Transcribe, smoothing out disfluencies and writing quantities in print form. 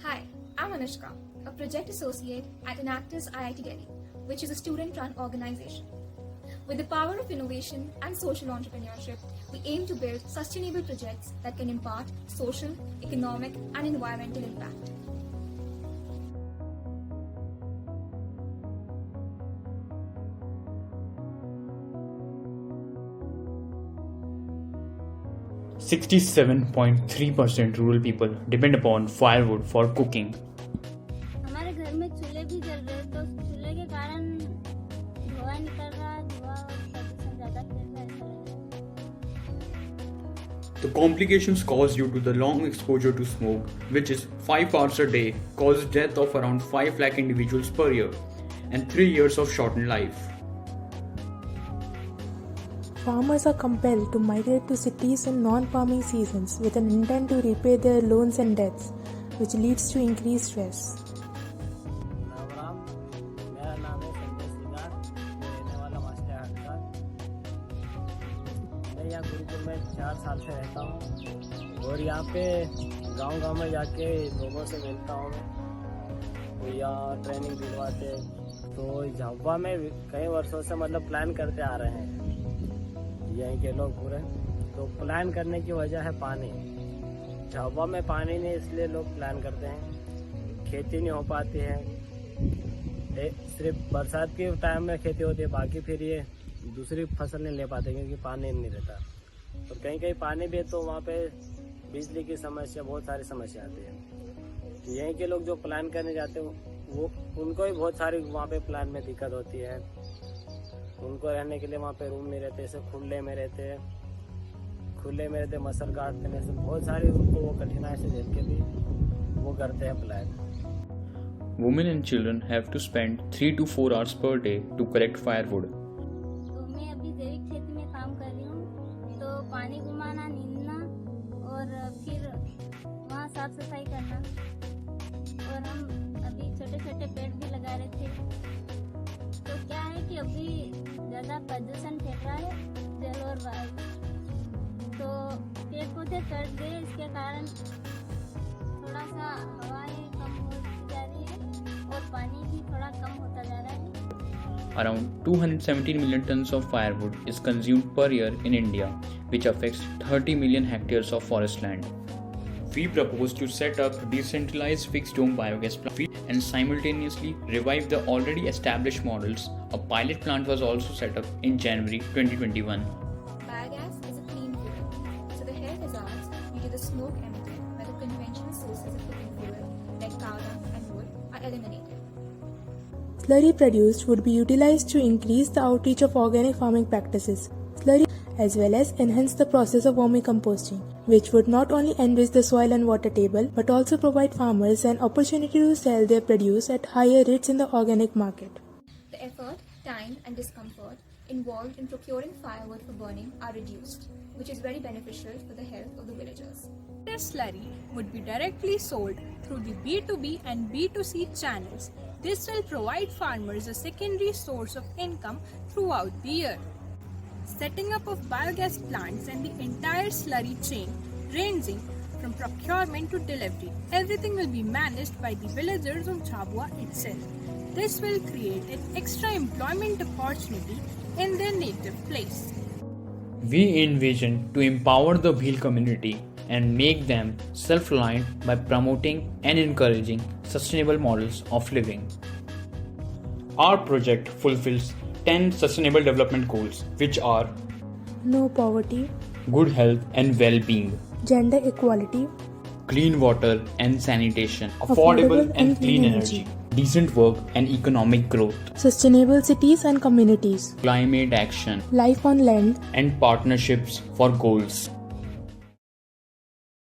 Hi, I'm Anushka, a project associate at Enactus IIT Delhi, which is a student-run organization. With the power of innovation and social entrepreneurship, we aim to build sustainable projects that can impart social, economic, and environmental impact. .3% rural people depend upon firewood for cooking. हमारे घर में चूल्हे भी जल रहे तो चूल्हे के कारण धुआं निकल रहा है, धुआं और प्रदूषण ज्यादा फैल रहा है। The complications caused due to the long exposure to smoke, which is 5 hours a day, causes death of around 5 lakh individuals per year and 3 years of shortened life. Farmers are compelled to migrate to cities in non-farming seasons with an intent to repay their loans and debts, which leads to increased stress. Ram, मेरा नाम है संजय सिंगार, मैं रहने वाला master हाट का। मैं यहाँ गुरुकुल में 4 साल से रहता हूँ और यहाँ पे गांव-गांव में जाके लोगों से मिलता हूँ मैं। तो यहाँ ट्रेनिंग दिलवाते, तो झाबुआ में कई वर्षों से मतलब प्लान करते आ रहे हैं यहीं के लोग पूरे। तो प्लान करने की वजह है पानी। झाबुआ में पानी नहीं, इसलिए लोग प्लान करते हैं। खेती नहीं हो पाती है, सिर्फ बरसात के टाइम में खेती होती है, बाकी फिर ये दूसरी फसल नहीं ले पाते क्योंकि पानी नहीं रहता। और कहीं कहीं पानी भी है तो वहाँ पे बिजली की समस्या, बहुत सारी समस्या आती है। तो यहीं के लोग जो प्लान करने जाते हैं वो उनको भी बहुत सारी वहाँ पे प्लान में दिक्कत होती है। उनको रहने के लिए वहाँ पे रूम नहीं रहते, ऐसे खुले में रहते, मच्छर काट देने से बहुत सारी उनको वो कठिनाई से झेल के भी वो करते हैं plan. Women and children have to spend 3 to 4 hours per day to collect firewood. तो मैं अभी जैविक खेती में काम कर रही हूँ, तो पानी घुमाना, नींदना और फिर वहाँ साफ सफाई करना। और हम अभी छोटे छोटे पेड़ भी लगा रहे थे। तो क्या है कि अभी ज़्यादा प्रदूषण फैल रहा है, जल और वायु। तो पेड़ पौधे कट गए, इसके कारण थोड़ा सा हवाएं कम होती जा रही है और पानी भी थोड़ा कम होता जा रहा है। Around 217 million tons of firewood is consumed per year in India, which affects 30 million hectares of forest land. We propose to set up decentralized fixed dome biogas plant and simultaneously revive the already established models. A pilot plant was also set up in January 2021. Biogas is a clean fuel, so the health hazards due to the smoke emitted by the conventional sources of cooking fuel like cow dung and wood are eliminated. Slurry produced would be utilized to increase the outreach of organic farming practices. Slurry as well as enhance the process of vermicomposting, which would not only enrich the soil and water table but also provide farmers an opportunity to sell their produce at higher rates in the organic market. The effort, time, and discomfort involved in procuring firewood for burning are reduced, which is very beneficial for the health of the villagers. This slurry would be directly sold through the B2B and B2C channels. This will provide farmers a secondary source of income throughout the year. Setting up of biogas plants and the entire slurry chain, ranging from procurement to delivery, everything will be managed by the villagers of Jhabua itself. This will create an extra employment opportunity in their native place. We envision to empower the Bhil community and make them self-reliant by promoting and encouraging sustainable models of living. Our project fulfills 10 Sustainable Development Goals, which are No poverty, good health and well-being, gender equality, clean water and sanitation, affordable and clean energy, decent work and economic growth, sustainable cities and communities, climate action, life on land, and partnerships for goals.